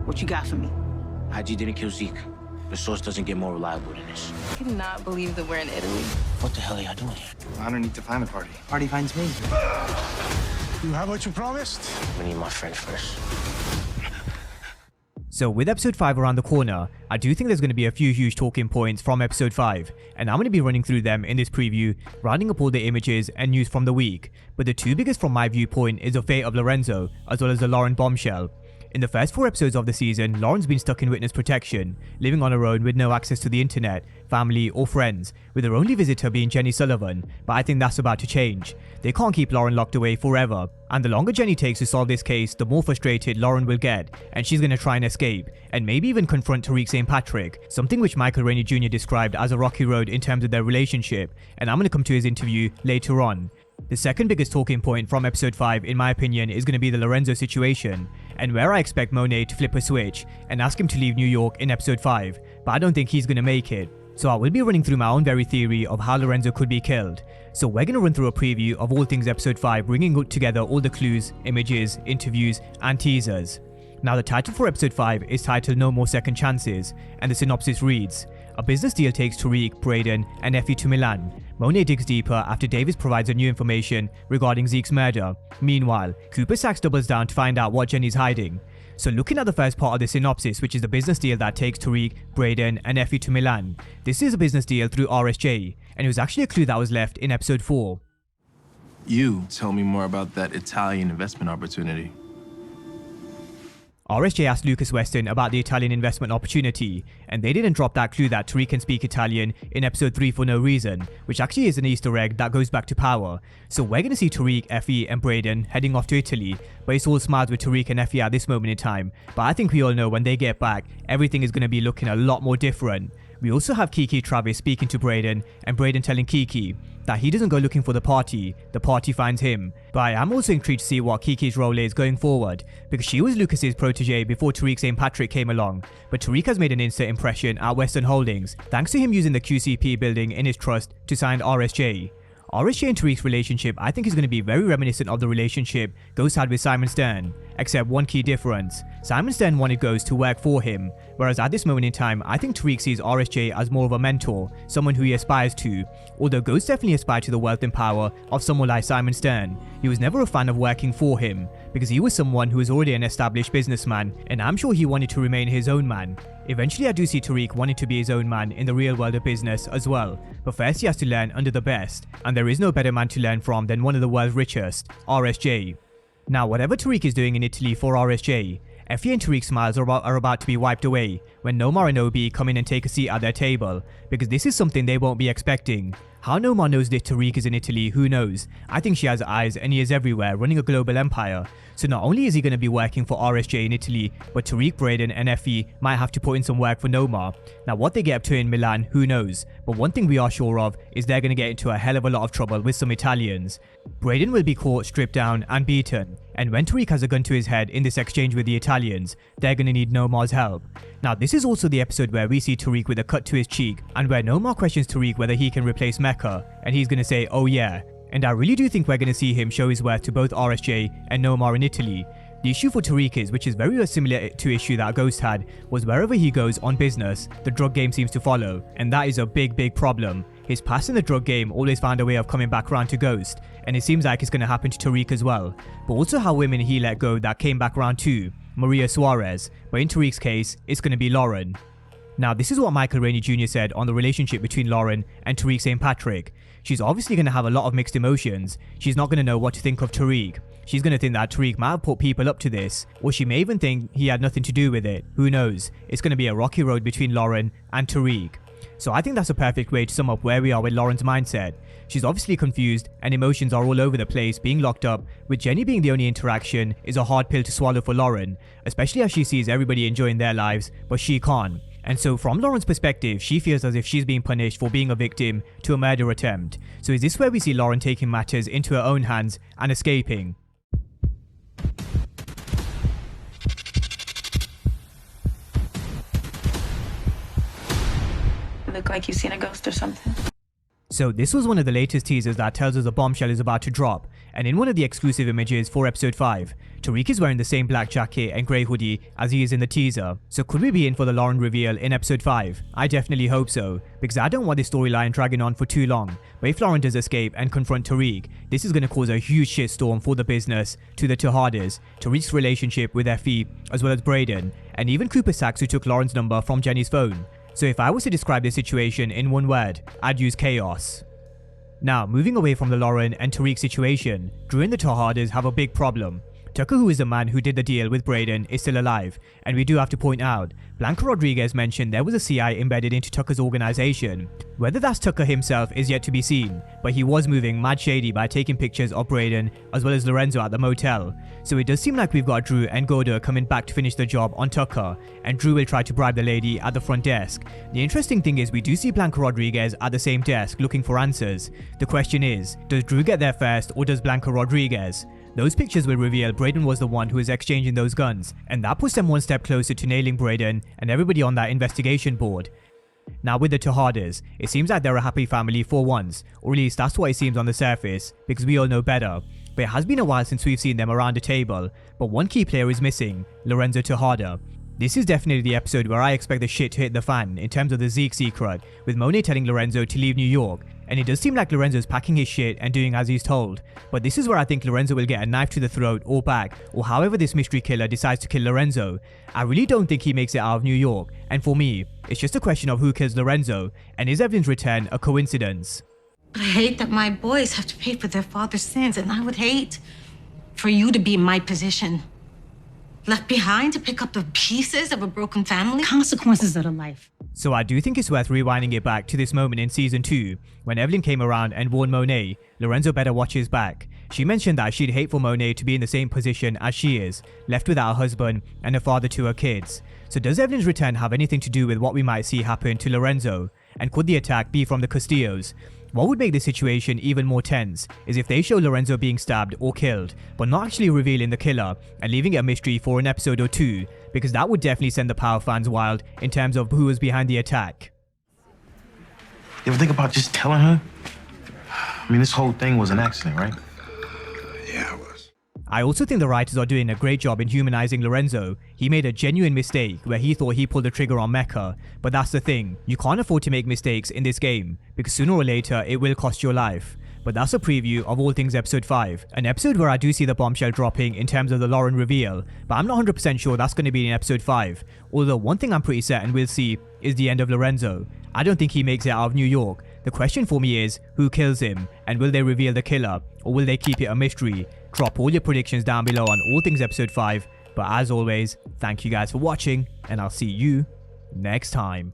What you got for me? IG didn't kill Zeke. The source doesn't get more reliable than this. I cannot believe that we're in Italy. What the hell are y'all doing here? I don't need to find the party. Party finds me. You have what you promised? We need my friend first. So with episode 5 around the corner, I do think there's going to be a few huge talking points from episode 5, and I'm going to be running through them in this preview, rounding up all the images and news from the week. But the two biggest from my viewpoint is the fate of Lorenzo, as well as the Lauren bombshell. In the first 4 episodes of the season, Lauren's been stuck in witness protection, living on her own with no access to the internet, family or friends, with her only visitor being Jenny Sullivan, but I think that's about to change. They can't keep Lauren locked away forever, and the longer Jenny takes to solve this case, the more frustrated Lauren will get, and she's going to try and escape, and maybe even confront Tariq St. Patrick, something which Michael Rainey Jr. described as a rocky road in terms of their relationship, and I'm going to come to his interview later on. The second biggest talking point from episode 5 in my opinion is going to be the Lorenzo situation, and where I expect Monet to flip a switch and ask him to leave New York in episode 5, but I don't think he's going to make it. So I will be running through my own very theory of how Lorenzo could be killed. So we're going to run through a preview of all things episode 5, bringing together all the clues, images, interviews and teasers. Now the title for episode 5 is titled No More Second Chances, and the synopsis reads: a business deal takes Tariq, Brayden and Effie to Milan. Monet digs deeper after Davis provides her new information regarding Zeke's murder. Meanwhile, Cooper Saxe doubles down to find out what Jenny's hiding. So looking at the first part of the synopsis, which is the business deal that takes Tariq, Brayden and Effie to Milan. This is a business deal through RSJ, and it was actually a clue that was left in episode 4. You tell me more about that Italian investment opportunity. RSJ asked Lucas Weston about the Italian investment opportunity, and they didn't drop that clue that Tariq can speak Italian in episode 3 for no reason, which actually is an Easter egg that goes back to Power. So we're going to see Tariq, Effie and Brayden heading off to Italy, but it's all smiles with Tariq and Effie at this moment in time. But I think we all know when they get back, everything is going to be looking a lot more different. We also have Kiki Travis speaking to Brayden, and Brayden telling Kiki that he doesn't go looking for the party finds him. But I am also intrigued to see what Kiki's role is going forward, because she was Lucas's protege before Tariq St. Patrick came along, but Tariq has made an instant impression at Western Holdings, thanks to him using the QCP building in his trust to sign RSJ. RSJ and Tariq's relationship I think is going to be very reminiscent of the relationship Ghost had with Simon Stern, except one key difference: Simon Stern wanted Ghost to work for him, whereas at this moment in time I think Tariq sees RSJ as more of a mentor, someone who he aspires to, although Ghost definitely aspired to the wealth and power of someone like Simon Stern. He was never a fan of working for him, because he was someone who was already an established businessman, and I'm sure he wanted to remain his own man. Eventually I do see Tariq wanting to be his own man in the real world of business as well, but first he has to learn under the best, and there is no better man to learn from than one of the world's richest, RSJ. Now whatever Tariq is doing in Italy for RSJ, Effie and Tariq's smiles are about to be wiped away when Nomar and Obi come in and take a seat at their table, because this is something they won't be expecting. How Nomar knows that Tariq is in Italy, who knows? I think she has eyes and ears everywhere, running a global empire. So not only is he going to be working for RSJ in Italy, but Tariq, Brayden and Effie might have to put in some work for Nomar. Now what they get up to in Milan, who knows? But one thing we are sure of is they're going to get into a hell of a lot of trouble with some Italians. Brayden will be caught, stripped down and beaten. And when Tariq has a gun to his head in this exchange with the Italians, they're going to need Nomar's help. Now this is also the episode where we see Tariq with a cut to his cheek, and where Nomar questions Tariq whether he can replace Mecca, and he's going to say, oh yeah. And I really do think we're going to see him show his worth to both RSJ and Nomar in Italy. The issue for Tariq is, which is very similar to issue that Ghost had, was wherever he goes on business, the drug game seems to follow, and that is a big problem. His past in the drug game always found a way of coming back around to Ghost, and it seems like it's going to happen to Tariq as well. But also how women he let go that came back around too, Maria Suarez, but in Tariq's case, it's going to be Lauren. Now this is what Michael Rainey Jr. said on the relationship between Lauren and Tariq St. Patrick. She's obviously going to have a lot of mixed emotions. She's not going to know what to think of Tariq. She's going to think that Tariq might have put people up to this, or she may even think he had nothing to do with it. Who knows? It's going to be a rocky road between Lauren and Tariq. So I think that's a perfect way to sum up where we are with Lauren's mindset. She's obviously confused and emotions are all over the place, being locked up, with Jenny being the only interaction is a hard pill to swallow for Lauren, especially as she sees everybody enjoying their lives, but she can't. And so from Lauren's perspective, she feels as if she's being punished for being a victim to a murder attempt. So is this where we see Lauren taking matters into her own hands and escaping? Look like you've seen a ghost or something. So this was one of the latest teasers that tells us a bombshell is about to drop, and in one of the exclusive images for episode 5, Tariq is wearing the same black jacket and grey hoodie as he is in the teaser. So could we be in for the Lauren reveal in episode 5? I definitely hope so, because I don't want this storyline dragging on for too long. But if Lauren does escape and confront Tariq, this is going to cause a huge shitstorm for the business, to the Tejadas, Tariq's relationship with Effie, as well as Brayden, and even Cooper Saxe, who took Lauren's number from Jenny's phone. So if I was to describe this situation in one word, I'd use chaos. Now, moving away from the Lauren and Tariq situation, Drew and the Tejadas have a big problem. Tucker, who is the man who did the deal with Brayden, is still alive, and we do have to point out, Blanca Rodriguez mentioned there was a CI embedded into Tucker's organization. Whether that's Tucker himself is yet to be seen, but he was moving mad shady by taking pictures of Brayden as well as Lorenzo at the motel. So it does seem like we've got Drew and Goda coming back to finish the job on Tucker, and Drew will try to bribe the lady at the front desk. The interesting thing is we do see Blanca Rodriguez at the same desk looking for answers. The question is, does Drew get there first or does Blanca Rodriguez? Those pictures will reveal Brayden was the one who was exchanging those guns, and that puts them one step closer to nailing Brayden and everybody on that investigation board. Now with the Tejadas, it seems like they're a happy family for once, or at least that's what it seems on the surface, because we all know better. But it has been a while since we've seen them around the table, but one key player is missing, Lorenzo Tejada. This is definitely the episode where I expect the shit to hit the fan in terms of the Zeke secret, with Monet telling Lorenzo to leave New York, and it does seem like Lorenzo's packing his shit and doing as he's told. But this is where I think Lorenzo will get a knife to the throat or back, or however this mystery killer decides to kill Lorenzo. I really don't think he makes it out of New York, and for me, it's just a question of who kills Lorenzo, and is Evelyn's return a coincidence? I hate that my boys have to pay for their father's sins, and I would hate for you to be in my position. Left behind to pick up the pieces of a broken family? Consequences of the life. So I do think it's worth rewinding it back to this moment in season 2, when Evelyn came around and warned Monet, Lorenzo better watch his back. She mentioned that she'd hate for Monet to be in the same position as she is, left without a husband and a father to her kids. So does Evelyn's return have anything to do with what we might see happen to Lorenzo? And could the attack be from the Castillos? What would make the situation even more tense is if they show Lorenzo being stabbed or killed, but not actually revealing the killer and leaving it a mystery for an episode or two, because that would definitely send the Power fans wild in terms of who was behind the attack. You ever think about just telling her? I mean, this whole thing was an accident, right? Yeah, it was. I also think the writers are doing a great job in humanizing Lorenzo. He made a genuine mistake where he thought he pulled the trigger on Mecca, but that's the thing, you can't afford to make mistakes in this game, because sooner or later it will cost your life. But that's a preview of All Things Episode 5, an episode where I do see the bombshell dropping in terms of the Lauren reveal, but I'm not 100% sure that's going to be in Episode 5, although one thing I'm pretty certain we'll see is the end of Lorenzo. I don't think he makes it out of New York. The question for me is, who kills him, and will they reveal the killer, or will they keep it a mystery? Drop all your predictions down below on All Things Episode 5, but as always, thank you guys for watching, and I'll see you next time.